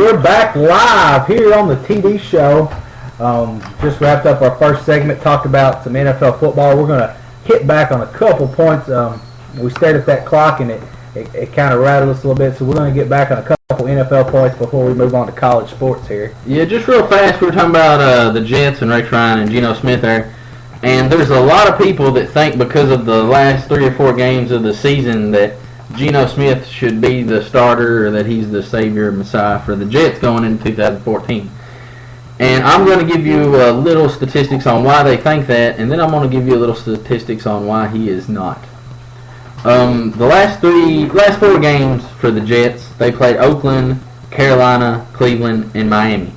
we're back live here on the TD show. Just wrapped up our first segment, talked about some NFL football. We're going to hit back on a couple points. We stared at that clock, and it kind of rattled us a little bit, so we're going to get back on a couple NFL points before we move on to college sports here. Yeah, just real fast, we were talking about the Jets and Rex Ryan and Geno Smith there. And there's a lot of people that think because of the last 3 or 4 games of the season that Geno Smith should be the starter or that he's the savior, messiah for the Jets going into 2014. And I'm going to give you a little statistics on why they think that, and then I'm going to give you a little statistics on why he is not. The last 4 games for the Jets, they played Oakland, Carolina, Cleveland, and Miami,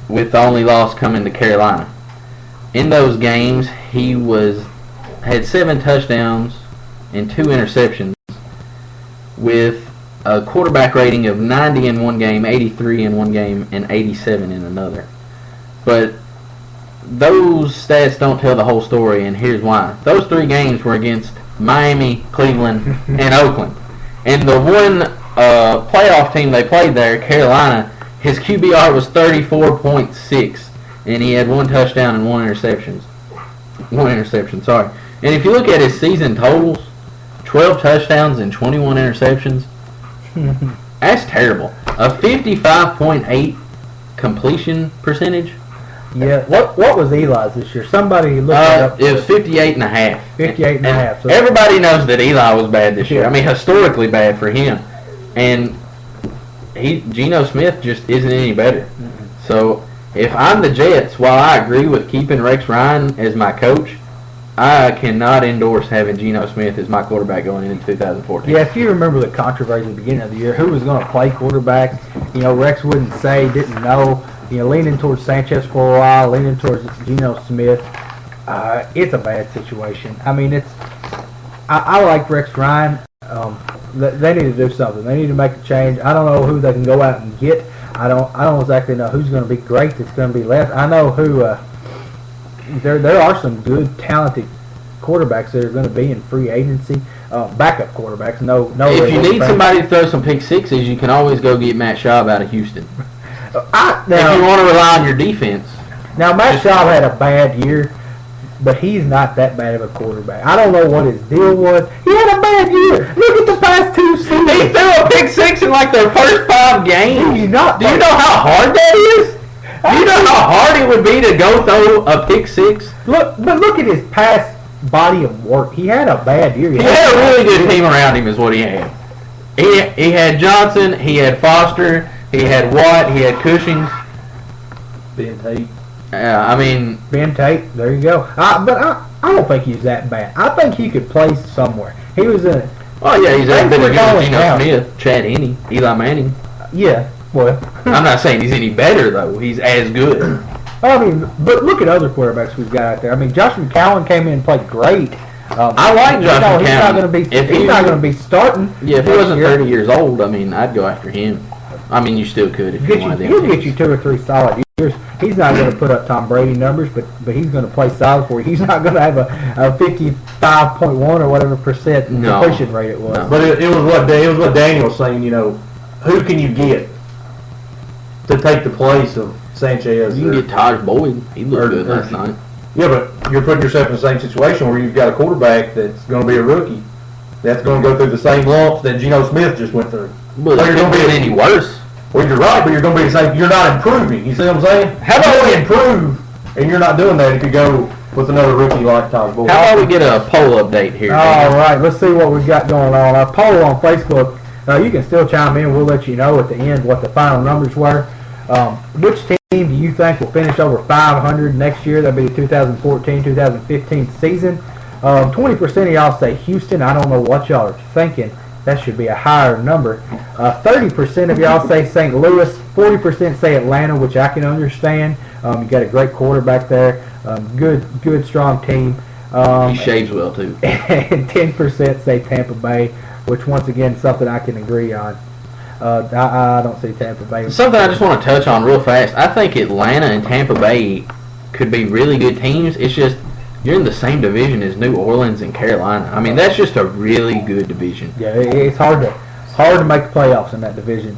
with the only loss coming to Carolina. In those games, he had 7 touchdowns and 2 interceptions, with a quarterback rating of 90 in one game, 83 in one game, and 87 in another. But those stats don't tell the whole story, and here's why. Those 3 games were against Miami, Cleveland, and Oakland. And the one playoff team they played there, Carolina, his QBR was 34.6, and he had 1 touchdown and 1 interception. And if you look at his season totals, 12 touchdowns and 21 interceptions. That's terrible. A 55.8 completion percentage. Yeah. What was Eli's this year? Somebody looked it up. It was 58.5. 58.5. So everybody knows that Eli was bad this year. I mean, historically bad for him. And Geno Smith just isn't any better. Mm-hmm. So if I'm the Jets, while I agree with keeping Rex Ryan as my coach, I cannot endorse having Geno Smith as my quarterback going into 2014. Yeah, if you remember the controversy at the beginning of the year, who was going to play quarterback? Rex wouldn't say, didn't know. Leaning towards Sanchez for a while, leaning towards Geno Smith. It's a bad situation. I mean, I like Rex Ryan. They need to do something. They need to make a change. I don't know who they can go out and get. I don't exactly know who's going to be great that's going to be left. I know who. There are some good, talented quarterbacks that are going to be in free agency. Backup quarterbacks. No. If you need somebody to throw some pick sixes, you can always go get Matt Schaub out of Houston. If you want to rely on your defense. Now, Matt Schaub had a bad year, but he's not that bad of a quarterback. I don't know what his deal was. He had a bad year. Look at the past 2 seasons. He threw a pick six in like their first 5 games. Do you know how hard that is? Do you know how hard it would be to go throw a pick six? Look at his past body of work. He had a bad year. He had a really good team around him is what he had. He had Johnson, he had Foster, he had Watt, he had Cushings. Ben Tate. Ben Tate, there you go. But I don't think he's that bad. I think he could play somewhere. He was in it. Oh, yeah, he's as good as Geno Smith, Chad Henne, Eli Manning. Yeah, well. I'm not saying he's any better, though. He's as good. But look at other quarterbacks we've got out there. Josh McCown came in and played great. I like Josh McCown. He's not going to be starting. Yeah, if he wasn't 30 years old, I'd go after him. You still could if you wanted. He'll get you 2 or 3 solid years. He's not going to put up Tom Brady numbers, but he's going to play solid for you. He's not going to have a 55.1 or whatever percent completion rate it was. No. But it was what Daniel was saying. Who can you get to take the place of Sanchez? You can get Taj Boyd. He looked good last night. Yeah, but you're putting yourself in the same situation where you've got a quarterback that's going to be a rookie. That's going to go through the same lumps that Geno Smith just went through. Well, you're going to be any worse. Well, you're right, but you're going to be the same. You're not improving. You see what I'm saying? How about we improve, and you're not doing that if you go with another rookie like Taj Boyd? How about we get a poll update here? All right, let's see what we've got going on. Our poll on Facebook, you can still chime in. We'll let you know at the end what the final numbers were. Which team do you think will finish over 500 next year? That'll be the 2014-2015 season. 20% of y'all say Houston. I don't know what y'all are thinking. That should be a higher number. 30% of y'all say St. Louis. 40% say Atlanta, which I can understand. You got a great quarterback there. Good, strong team. He shaves well, too. And 10% say Tampa Bay, which, once again, something I can agree on. I don't see Tampa Bay. Something I just want to touch on real fast. I think Atlanta and Tampa Bay could be really good teams. It's just you're in the same division as New Orleans and Carolina. That's just a really good division. Yeah, it's hard to make the playoffs in that division.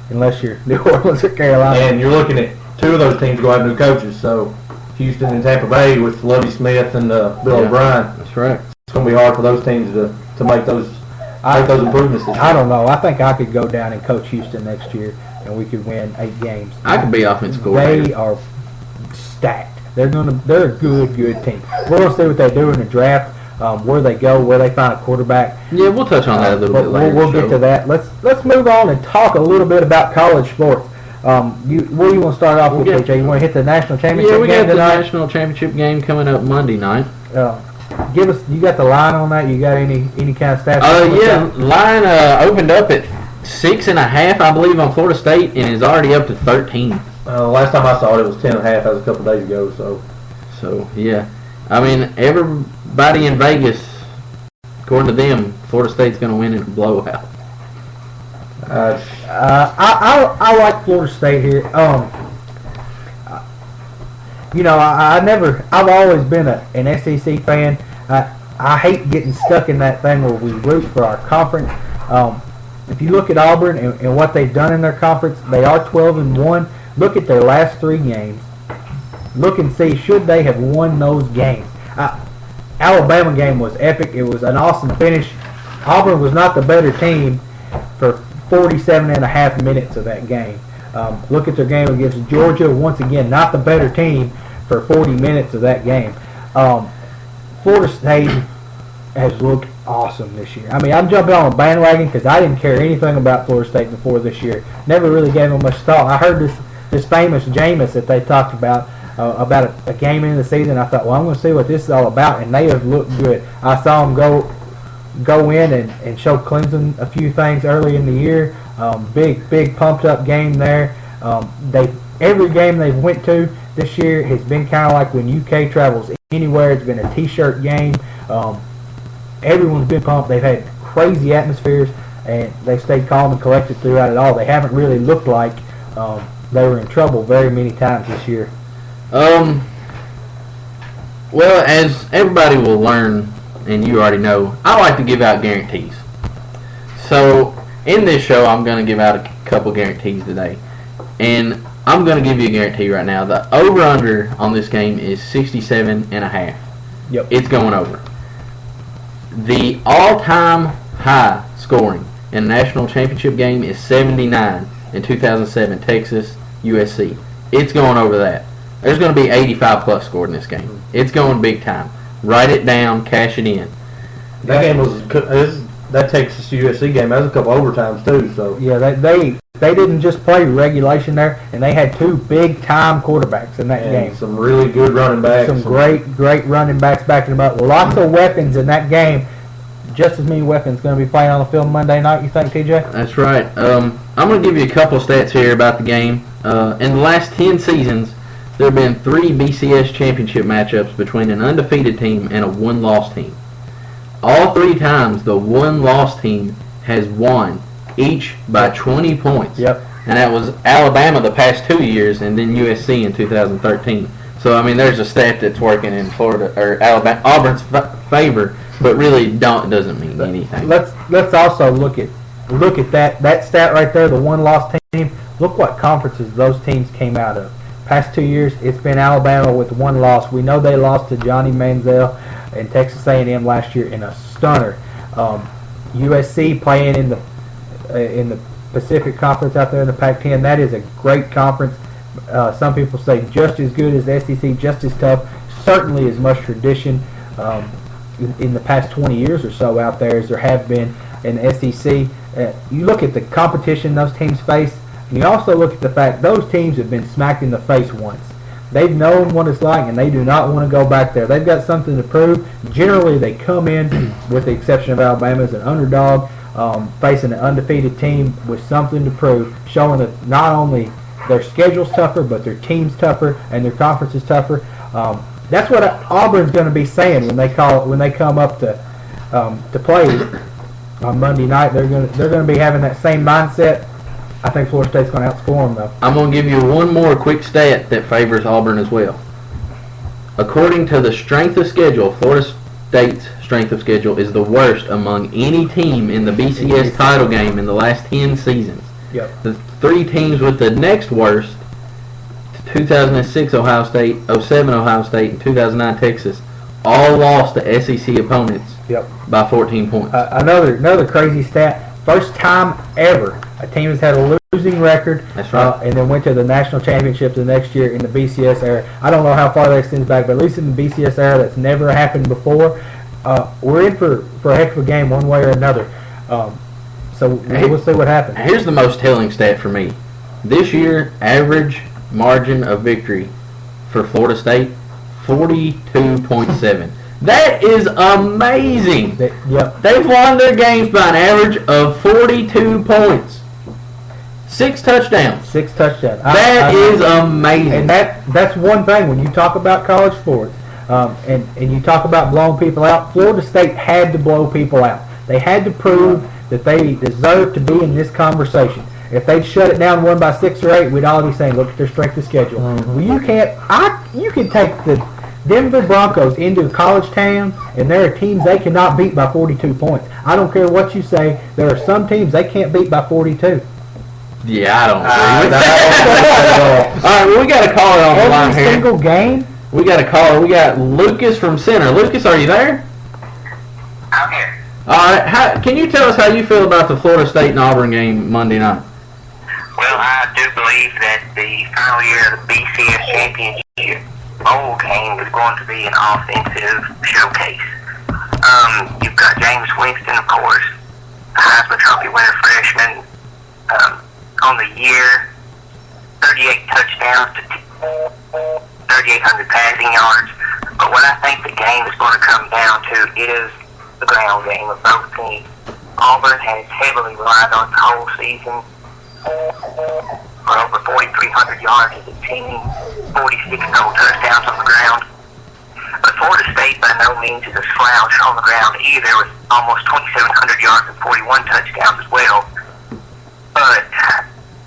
unless you're New Orleans or Carolina. And you're looking at two of those teams going to have new coaches. So Houston and Tampa Bay with Lovie Smith and Bill O'Brien. That's right. It's going to be hard for those teams to make those improvements this year. I don't know. I think I could go down and coach Houston next year, and we could win 8 games. I could be offensive coordinator. They are stacked. They're a good team. We're gonna see what they do in the draft, where they go, where they find a quarterback. Yeah, we'll touch on that a little bit later. We'll get to that. Let's move on and talk a little bit about college sports. What do you want to start off with, KJ? You want to hit the national championship game tonight? Yeah, we got the national championship game coming up Monday night. Give us. You got the line on that? You got any kind of stats? Line opened up at 6.5, I believe, on Florida State, and is already up to 13. Last time I saw it, it was 10.5. That was a couple days ago. So yeah, I mean, everybody in Vegas, according to them, Florida State's going to win in a blowout. I like Florida State here. I've always been an SEC fan. I hate getting stuck in that thing where we root for our conference. If you look at Auburn and what they've done in their conference, they are 12-1. Look at their last 3 games. Look and see, should they have won those games? Alabama game was epic. It was an awesome finish. Auburn was not the better team for 47.5 minutes of that game. Look at their game against Georgia. Once again, not the better team for 40 minutes of that game. Florida State has looked awesome this year. I mean, I'm jumping on a bandwagon because I didn't care anything about Florida State before this year. Never really gave them much thought. I heard this famous Jameis that they talked about a game in the season. I thought, well, I'm going to see what this is all about, and they have looked good. I saw them go in and show Clemson a few things early in the year. Big pumped up game there. Every game they've went to this year has been kind of like when UK travels anywhere. It's been a T-shirt game. Everyone's been pumped. They've had crazy atmospheres, and they've stayed calm and collected throughout it all. They haven't really looked like they were in trouble very many times this year. Well, as everybody will learn, and you already know, I like to give out guarantees. So, in this show, I'm going to give out a couple guarantees today. And I'm going to give you a guarantee right now. The over-under on this game is 67.5. Yep. It's going over. The all-time high scoring in a national championship game is 79 in 2007, Texas, USC. It's going over that. There's going to be 85-plus scored in this game. It's going big time. Write it down, cash it in. That game that Texas USC game has a couple overtimes too. So yeah, they didn't just play regulation there, and they had 2 big-time quarterbacks in that game. Some really good running backs. Some great running backs backing them up. Lots of weapons in that game. Just as many weapons going to be playing on the field Monday night, you think, TJ? That's right. I'm going to give you a couple stats here about the game. In the last 10 seasons, there have been 3 BCS championship matchups between an undefeated team and a one-loss team. All 3 times, the one-loss team has won, each by 20 points. Yep. And that was Alabama the past 2 years, and then USC in 2013. So I mean, there's a stat that's working in Florida or Auburn's favor, but really doesn't mean anything. Let's also look at that stat right there, the one-loss team. Look what conferences those teams came out of. Past 2 years, it's been Alabama with 1 loss. We know they lost to Johnny Manziel and Texas A&M last year in a stunner. USC playing in the Pacific Conference out there in the Pac-10. That is a great conference. Some people say just as good as the SEC, just as tough. Certainly as much tradition in the past 20 years or so out there as there have been in the SEC. You look at the competition those teams face, and you also look at the fact those teams have been smacked in the face once. They've known what it's like, and they do not want to go back there. They've got something to prove. Generally, they come in, with the exception of Alabama, as an underdog, facing an undefeated team with something to prove, showing that not only their schedule's tougher, but their team's tougher and their conference is tougher. That's what Auburn's going to be saying when they come up to play on Monday night. They're going to be having that same mindset. I think Florida State's going to outscore them, though. I'm going to give you one more quick stat that favors Auburn as well. According to the strength of schedule, Florida State's strength of schedule is the worst among any team in the BCS title game in the last 10 seasons. Yep. The three teams with the next worst, 2006 Ohio State, 07 Ohio State, and 2009 Texas, all lost to SEC opponents Yep. by 14 points. Another crazy stat. First time ever a team has had a losing record. That's right. And then went to the national championship the next year in the BCS era. I don't know how far that extends back, but at least in the BCS era, that's never happened before. We're in for a heck of a game one way or another. So we'll see what happens. Here's the most telling stat for me. This year, average margin of victory for Florida State, 42.7. That is amazing. Yep. They've won their games by an average of 42 points. 6 touchdowns. 6 touchdowns. That is amazing. And that's one thing when you talk about college sports, and you talk about blowing people out. Florida State had to blow people out. They had to prove that they deserve to be in this conversation. If they'd shut it down 1 by 6 or 8, we'd all be saying, look at their strength of schedule. Well, you can take the Denver Broncos into a college town, and there are teams they cannot beat by 42 points. I don't care what you say. There are some teams they can't beat by 42. Yeah, I don't agree with that. All right, well, we got a caller on the line Every here. single game. We got a caller. We got Lucas from Center. Lucas, are you there? I'm here. All right. Can you tell us how you feel about the Florida State and Auburn game Monday night? Well, I do believe that the final year of the BCS championship bowl game is going to be an offensive showcase. You've got James Winston, of course, the Heisman Trophy winner freshman, on the year, 38 touchdowns to 3,800 passing yards. But what I think the game is going to come down to is the ground game of both teams. Auburn has heavily relied on the whole season for over 4,300 yards as a team, 46 total touchdowns on the ground. But Florida State by no means is a slouch on the ground either, with almost 2,700 yards and 41 touchdowns as well. But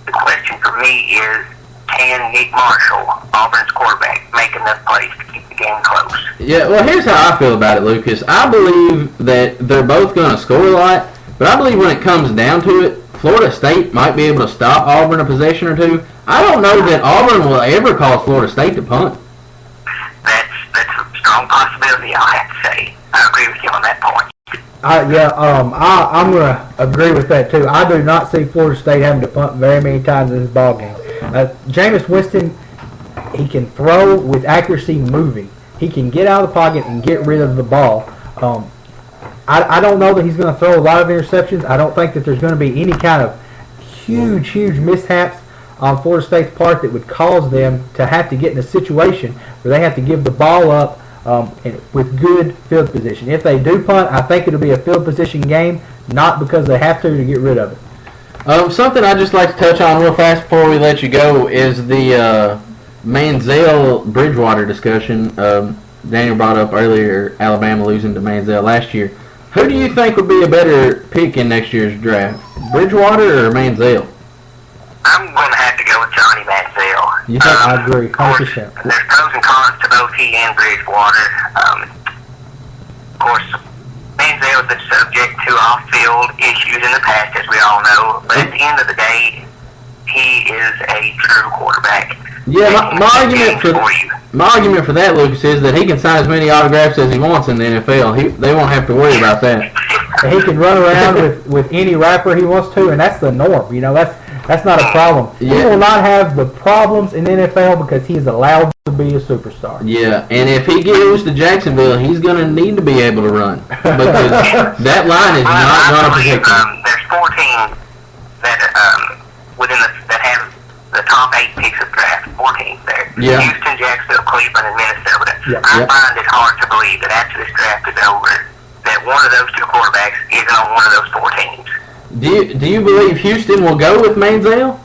the question for me is, can Nick Marshall, Auburn's quarterback, make enough plays to keep the game close? Yeah, well, here's how I feel about it, Lucas. I believe that they're both going to score a lot, but I believe when it comes down to it, Florida State might be able to stop Auburn a possession or two. I don't know that Auburn will ever cause Florida State to punt. That's a strong possibility, I'll have to say. I agree with you on that point. I'm going to agree with that too. I do not see Florida State having to punt very many times in this ball game. Jameis Winston, he can throw with accuracy moving. He can get out of the pocket and get rid of the ball. I don't know that he's going to throw a lot of interceptions. I don't think that there's going to be any kind of huge mishaps on Florida State's part that would cause them to have to get in a situation where they have to give the ball up with good field position. If they do punt, I think it'll be a field position game, not because they have to get rid of it. Something I'd just like to touch on real fast before we let you go is the Manziel-Bridgewater discussion. Daniel brought up earlier Alabama losing to Manziel last year. Who do you think would be a better pick in next year's draft, Bridgewater or Manziel? I'm going to have to go with Johnny Manziel. You think? I agree, 100%. There's pros and cons to both he and Bridgewater. Of course, Manziel has been subject to off-field issues in the past, as we all know. But at the end of the day, he is a true quarterback. Yeah, my argument for that, Lucas, is that he can sign as many autographs as he wants in the NFL. They won't have to worry about that. He can run around with any rapper he wants to, and that's the norm. You know, that's not a problem. Yeah. He will not have the problems in the NFL because he is allowed to be a superstar. Yeah, and if he goes to Jacksonville, he's going to need to be able to run because that line is not going to protect him. There's 4 teams that have the top 8 picks of draft. 4 teams there. Yeah. Houston, Jacksonville, Cleveland, and Minnesota. Yeah. I find it hard to believe that after this draft is over, that one of those 2 quarterbacks isn't on one of those 4 teams. Do you believe Houston will go with Manziel?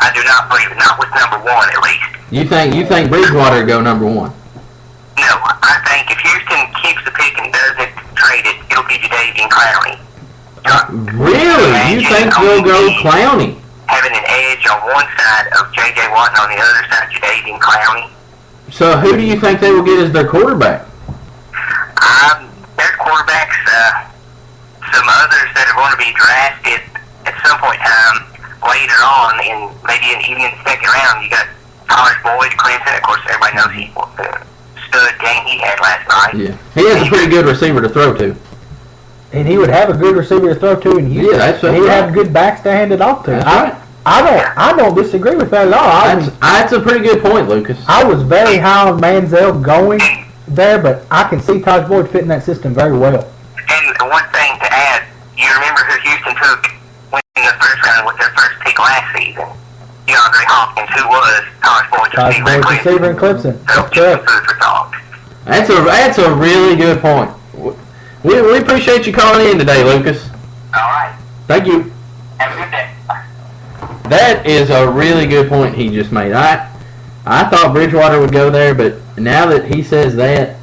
I do not believe it. Not with number 1, at least. You think Bridgewater will go number 1? No, I think if Houston keeps the pick and doesn't trade it, it'll be Jadeveon Clowney. Really? You think they'll go Clowney? Having an edge on one side of J.J. Watt and on the other side Jadeveon Clowney. So who do you think they will get as their quarterback? Their quarterbacks, some others that are going to be drafted at some point in time. later on, maybe even in the second round, you got Thomas Boyd, Clemson. Of course, everybody knows the stud game he had last night. Yeah, he has a pretty good receiver to throw to. And he would have a good receiver to throw to in Houston. Yeah, that's and he'd have good backs to hand it off to. That's right. I don't disagree with that at all. That's a pretty good point, Lucas. I was very high on Manziel going there, but I can see Taj Boyd fitting that system very well. And one thing to add, you remember who Houston took in the first round with their first pick last season? DeAndre Hopkins, who was Taj Boyd's receiver in Clemson. So, That's correct. food for thought. That's a really good point. We appreciate you calling in today, Lucas. All right. Thank you. Have a good day. That is a really good point he just made. I thought Bridgewater would go there, but now that he says that,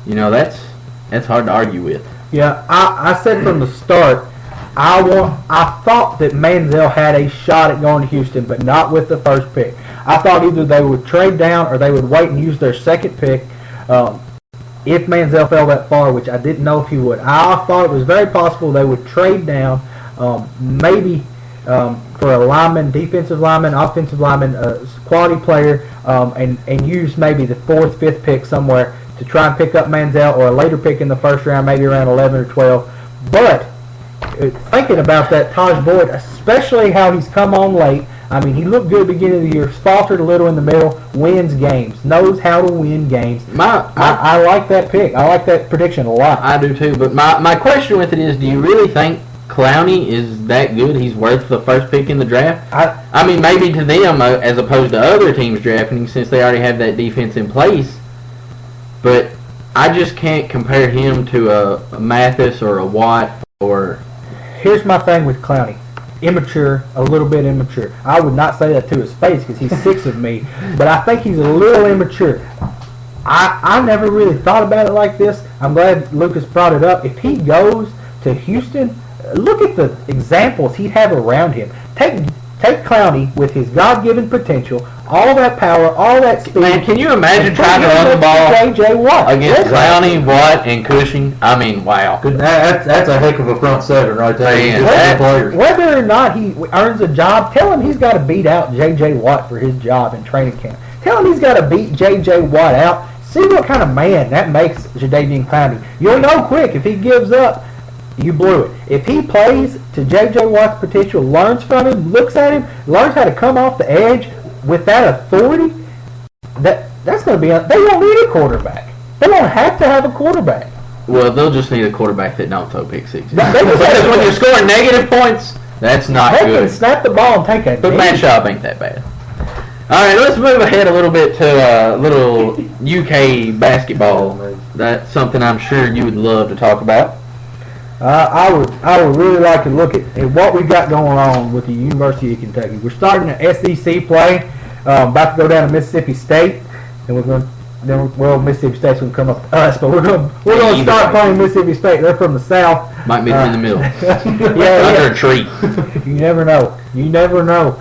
that's hard to argue with. Yeah, I said from the start, I thought that Manziel had a shot at going to Houston, but not with the first pick. I thought either they would trade down or they would wait and use their second pick if Manziel fell that far, which I didn't know if he would. I thought it was very possible they would trade down, maybe for a lineman, defensive lineman, offensive lineman, quality player, and use maybe the 4th, 5th pick somewhere to try and pick up Manziel, or a later pick in the first round, maybe around 11 or 12. But thinking about that, Taj Boyd, especially how he's come on late, I mean, he looked good at the beginning of the year, faltered a little in the middle, wins games, knows how to win games. I like that pick. I like that prediction a lot. I do too, but my question with it is, do you really think Clowney is that good? He's worth the first pick in the draft? I mean, maybe to them as opposed to other teams drafting, since they already have that defense in place. But I just can't compare him to a Mathis or a Watt or... Here's my thing with Clowney. Immature, a little bit immature. I would not say that to his face because he's 6 of me, but I think he's a little immature. I never really thought about it like this. I'm glad Lucas brought it up. If he goes to Houston, look at the examples he'd have around him. Take Clowney with his God-given potential, all that power, all that speed. Man, can you imagine trying to run the ball J.J. Watt against Clowney, Watt, and Cushing? I mean, wow. That's a heck of a front seven right there. Whether or not he earns a job, tell him he's got to beat out J.J. Watt for his job in training camp. Tell him he's got to beat J.J. Watt out. See what kind of man that makes Jadeveon Clowney. You'll know quick if he gives up. You blew it. If he plays to J.J. Watt's potential, learns from him, looks at him, learns how to come off the edge with that authority, that's going to be... They won't need a quarterback. They won't have to have a quarterback. Well, they'll just need a quarterback that don't throw pick sixes. Because when you're scoring negative points, that's not they good. Can snap the ball and take it. But Matt Schaub ain't that bad. All right, let's move ahead a little bit to a little UK basketball. That's something I'm sure you would love to talk about. I would really like to look at what we got going on with the University of Kentucky. We're starting an SEC play, about to go down to Mississippi State, and Mississippi State's going to come up to us, but we're going to start playing Mississippi State. They're from the South. Might meet them in the middle. Under a tree. You never know. You never know.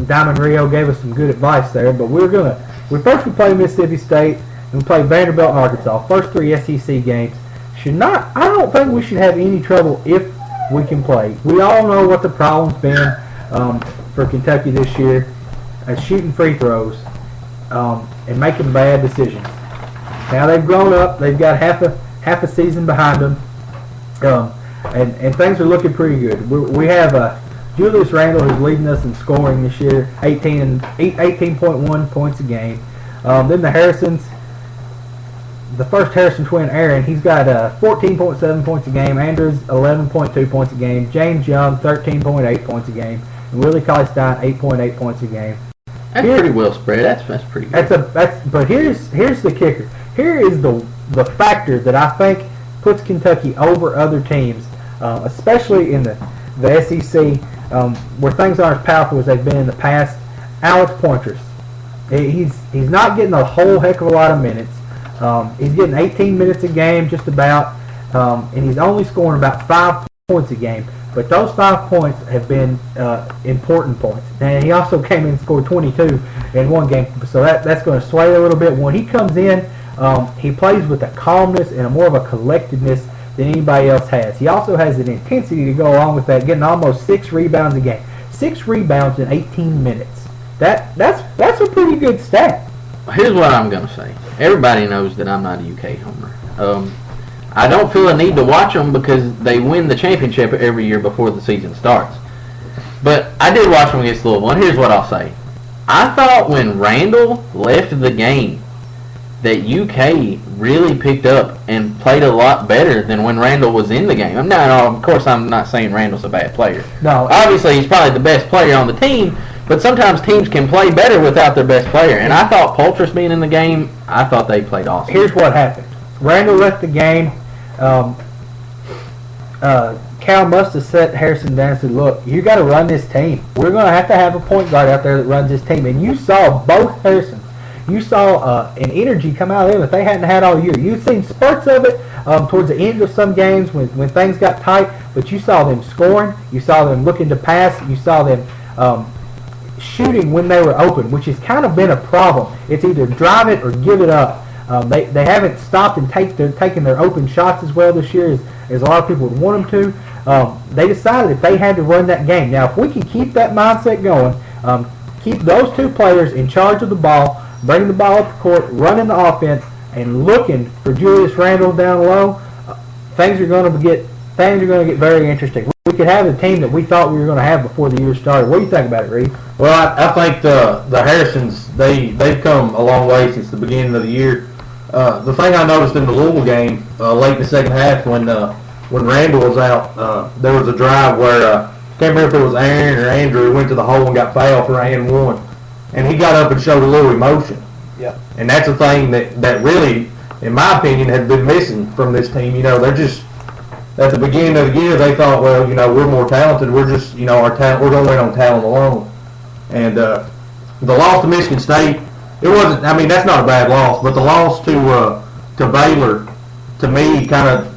Diamond Rio gave us some good advice there, but we play Mississippi State, and we play Vanderbilt and Arkansas. First 3 SEC games. I don't think we should have any trouble if we can play. We all know what the problem's been for Kentucky this year, shooting free throws and making bad decisions. Now they've grown up. They've got half a season behind them, and things are looking pretty good. We have Julius Randle, who's leading us in scoring this year, 18.1 points a game. Then the Harrisons. The first Harrison twin, Aaron, he's got 14.7 points a game. Andrews, 11.2 points a game. James Young, 13.8 points a game. And Willie Cauley-Stein, 8.8 points a game. That's pretty well spread. That's pretty good. But here's the kicker. Here is the factor that I think puts Kentucky over other teams, especially in the SEC, where things aren't as powerful as they've been in the past. Alex Poitras. He's not getting a whole heck of a lot of minutes. He's getting 18 minutes a game, just about, and he's only scoring about 5 points a game. But those 5 points have been important points. And he also came in and scored 22 in one game, so that's going to sway a little bit. When he comes in, he plays with a calmness and a more of a collectedness than anybody else has. He also has an intensity to go along with that, getting almost 6 rebounds a game. 6 rebounds in 18 minutes. That's a pretty good stat. Here's what I'm going to say. Everybody knows that I'm not a UK homer. I don't feel a need to watch them because they win the championship every year before the season starts. But I did watch them against Louisville, and here's what I'll say. I thought when Randall left the game that UK really picked up and played a lot better than when Randall was in the game. Of course, I'm not saying Randall's a bad player. No. Obviously, he's probably the best player on the team, but sometimes teams can play better without their best player. And I thought Poultris being in the game, I thought they played awesome. Here's what happened. Randall left the game. Cal must have set Harrison down and said, look, you got to run this team. We're going to have a point guard out there that runs this team. And you saw both Harrisons. You saw an energy come out of them that they hadn't had all year. You've seen spurts of it towards the end of some games when things got tight, but you saw them scoring. You saw them looking to pass. You saw them shooting when they were open, which has kind of been a problem. It's either drive it or give it up. They haven't stopped and taken their open shots as well this year as a lot of people would want them to. They decided that they had to run that game. Now, if we can keep that mindset going, keep those two players in charge of the ball, bringing the ball up the court, running the offense, and looking for Julius Randle down low, things are going to get very interesting. We could have the team that we thought we were going to have before the year started. What do you think about it, Reed? Well, I think the Harrisons, they've come a long way since the beginning of the year. The thing I noticed in the Louisville game late in the second half when Randall was out, there was a drive where I can't remember if it was Aaron or Andrew went to the hole and got fouled for and one, and he got up and showed a little emotion. Yeah. And that's a thing that really, in my opinion, has been missing from this team. They're just at the beginning of the year they thought, well, we're more talented. We're just our talent. We're going to win on talent alone. And the loss to Michigan State, it wasn't. I mean, that's not a bad loss, but the loss to Baylor, to me, kind of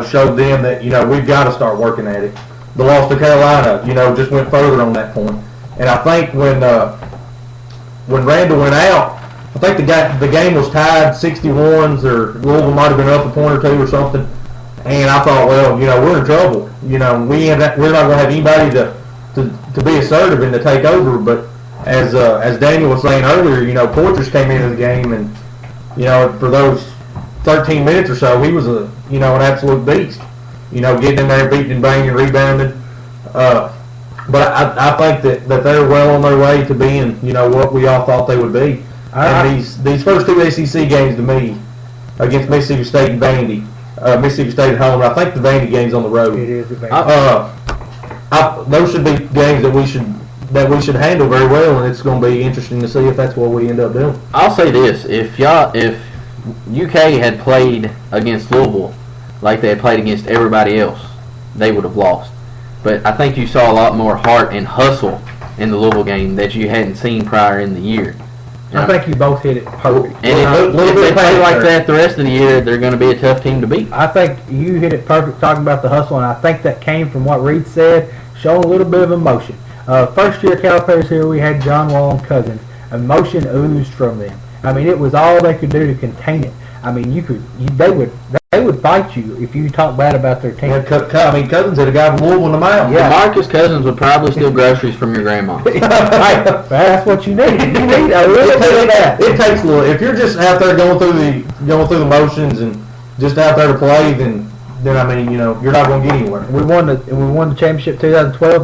showed them that we've got to start working at it. The loss to Carolina, just went further on that point. And I think when Randall went out, I think the game was tied 61s, or Louisville might have been up a point or two or something. And I thought, well, we're in trouble. We're not going to have anybody to be assertive and to take over. But as Daniel was saying earlier, Poitras came into the game, and for those 13 minutes or so, he was an absolute beast. Getting in there, beating and banging, rebounding. But I think that they're well on their way to being what we all thought they would be. And these first two SEC games to me, against Mississippi State and Vandy, Mississippi State at home. I think the Vandy game's on the road. It is the Vandy. Those should be games that we should handle very well, and it's going to be interesting to see if that's what we end up doing. I'll say this: if UK had played against Louisville like they had played against everybody else, they would have lost. But I think you saw a lot more heart and hustle in the Louisville game that you hadn't seen prior in the year. I think you both hit it perfect. And if they play like that the rest of the year, they're going to be a tough team to beat. I think you hit it perfect talking about the hustle, and I think that came from what Reed said, showing a little bit of emotion. First year Cal players here, we had John Wall and Cousins. Emotion oozed from them. I mean, it was all they could do to contain it. I mean, they would fight you if you talk bad about their team. Cousins had a guy from Louisville in the mouth. Yeah. Marcus Cousins would probably steal groceries from your grandma. Hey, that's what you need. You need a little bit of that. It takes a little. If you're just out there going through the motions and just out there to play, then I mean, you're not going to get anywhere. We won the championship 2012.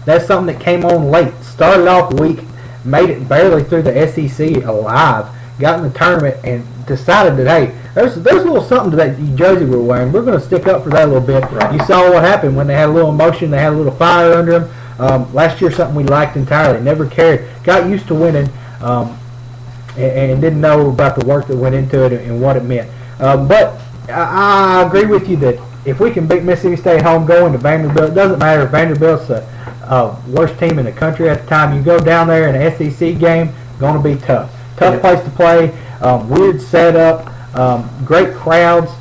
That's something that came on late. Started off weak, made it barely through the SEC alive, got in the tournament, and decided that, hey, there's a little something to that jersey we're wearing. We're going to stick up for that a little bit. Right. You saw what happened when they had a little emotion. They had a little fire under them. Last year, something we liked entirely. Never cared. Got used to winning and didn't know about the work that went into it and what it meant. But I agree with you that if we can beat Mississippi State at home, going to Vanderbilt, it doesn't matter if Vanderbilt's the worst team in the country at the time. You go down there in an SEC game, going to be tough. Tough place to play. Weird setup. Great crowds.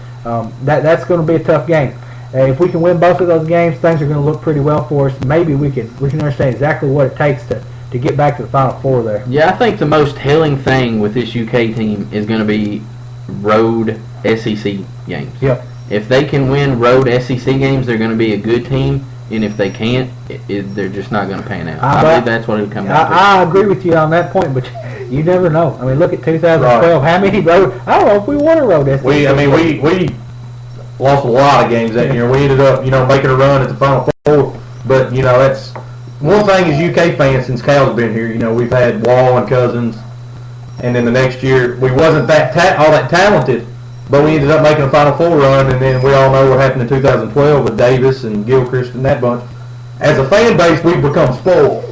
That's going to be a tough game. If we can win both of those games, things are going to look pretty well for us. Maybe we can understand exactly what it takes to get back to the Final Four there. Yeah, I think the most telling thing with this UK team is going to be road SEC games. Yep. If they can win road SEC games, they're going to be a good team. and if they can't, they're just not going to pan out. I But- believe that's what it would come down to. I agree with you on that point, but you never know. I mean, look at 2012. How many road? I don't know if we won a road SEC. We lost a lot of games that year. We ended up, making a run at the Final Four. But, that's one thing as UK fans since Cal's been here. We've had Wall and Cousins, and then the next year we wasn't all that talented, but we ended up making a Final Four run, and then we all know what happened in 2012 with Davis and Gilchrist and that bunch. As a fan base, we've become spoiled.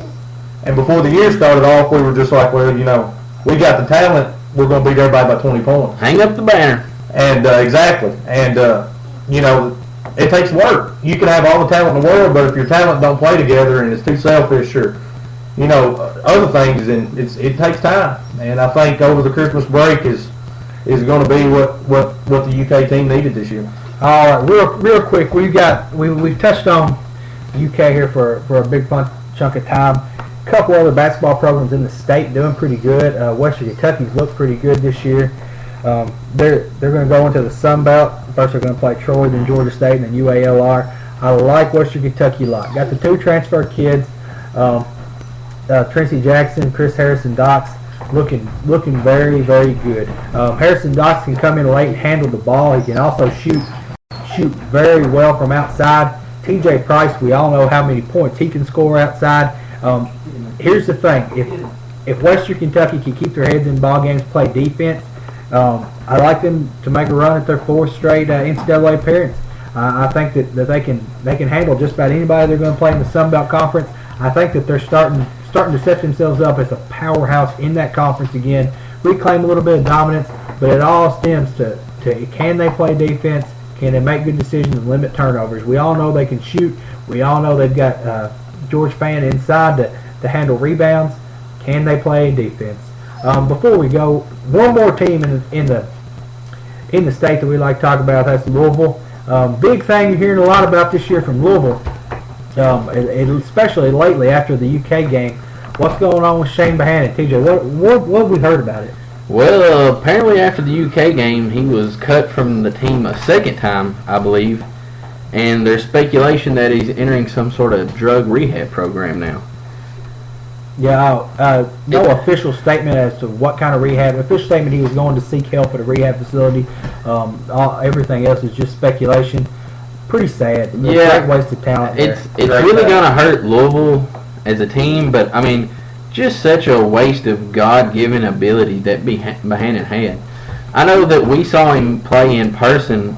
And before the year started off, we were just like, well, we got the talent. We're going to beat everybody by 20 points. Hang up the banner. And exactly. And, it takes work. You can have all the talent in the world, but if your talent don't play together and it's too selfish or, other things, then it takes time. And I think over the Christmas break is going to be what the UK team needed this year. All right, real quick, we've touched on UK here for a big chunk of time. A couple other basketball programs in the state doing pretty good. Western Kentucky's looked pretty good this year. They're going to go into the Sun Belt. First, they're going to play Troy, then Georgia State, and then UALR. I like Western Kentucky a lot. Got the two transfer kids, Tracy Jackson, Chris Harrison Docks, looking very, very good. Harrison Docks can come in late and handle the ball. He can also shoot very well from outside. TJ Price, we all know how many points he can score outside. Here's the thing: if Western Kentucky can keep their heads in ball games, play defense, I like them to make a run at their fourth straight NCAA appearance. I think that they can handle just about anybody they're going to play in the Sun Belt Conference. I think that they're starting to set themselves up as a powerhouse in that conference again, reclaim a little bit of dominance, but it all stems to can they play defense, can they make good decisions and limit turnovers. We all know they can shoot. We all know they've got George Fan inside to handle rebounds. Can they play defense? Before we go, one more team in the state that we like to talk about, that's Louisville. Big thing you're hearing a lot about this year from Louisville, especially lately after the UK game. What's going on with Shane Bohannon? TJ, what have we heard about it? Well, apparently after the UK game, he was cut from the team a second time, I believe, and there's speculation that he's entering some sort of drug rehab program now. Yeah, no official statement as to what kind of rehab. Official statement he was going to seek help at a rehab facility. Everything else is just speculation. Pretty sad. Great waste of talent there. It's really going to hurt Louisville as a team, but I mean, just such a waste of God-given ability that Bohannon had. I know that we saw him play in person.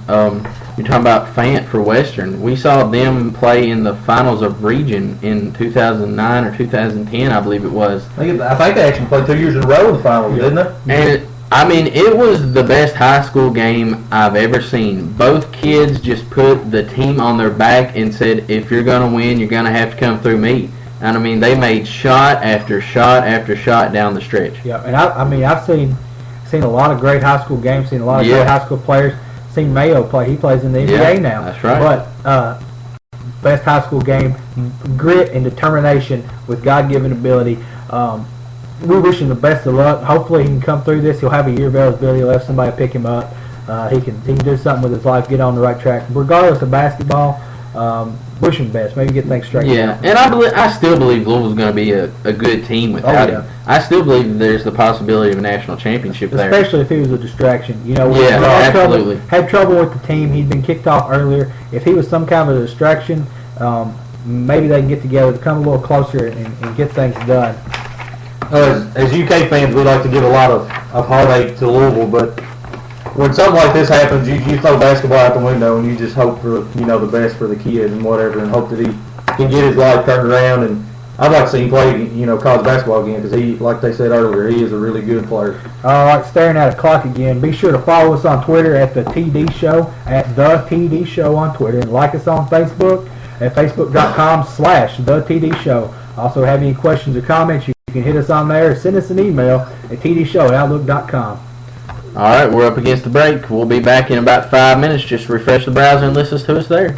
You're talking about Fant for Western. We saw them play in the finals of region in 2009 or 2010, I believe it was. I think they actually played 2 years in a row in the finals, didn't they? And I mean, it was the best high school game I've ever seen. Both kids just put the team on their back and said, if you're going to win, you're going to have to come through me. And I mean, they made shot after shot after shot down the stretch. Yeah, and I've seen a lot of great high school games, seen a lot of great high school players. Seen Mayo play. He plays in the NBA now. That's right. But best high school game, grit and determination with God-given ability. We wish him the best of luck. Hopefully he can come through this. He'll have a year of eligibility. He'll have somebody pick him up. He can do something with his life, get on the right track. Regardless of basketball, wish him the best. Maybe get things straight. Yeah, and I still believe Louisville's going to be a good team without him. I still believe there's the possibility of a national championship there. Especially if he was a distraction. Absolutely. Had trouble with the team. He'd been kicked off earlier. If he was some kind of a distraction, maybe they can get together, come a little closer, and get things done. As UK fans, we like to give a lot of heartache to Louisville, but when something like this happens, you throw basketball out the window and you just hope for the best for the kid and whatever, and hope that he can get his life turned around. And I'd like to see him play college basketball again because he, like they said earlier, he is a really good player. All right, staring at a clock again. Be sure to follow us on Twitter at the TD Show, at the TD Show on Twitter, and like us on Facebook at facebook.com/the TD Show. Also, have any questions or comments, you can hit us on there or send us an email at tdshow@outlook.com. All right, we're up against the break. We'll be back in about 5 minutes. Just refresh the browser and listen to us there.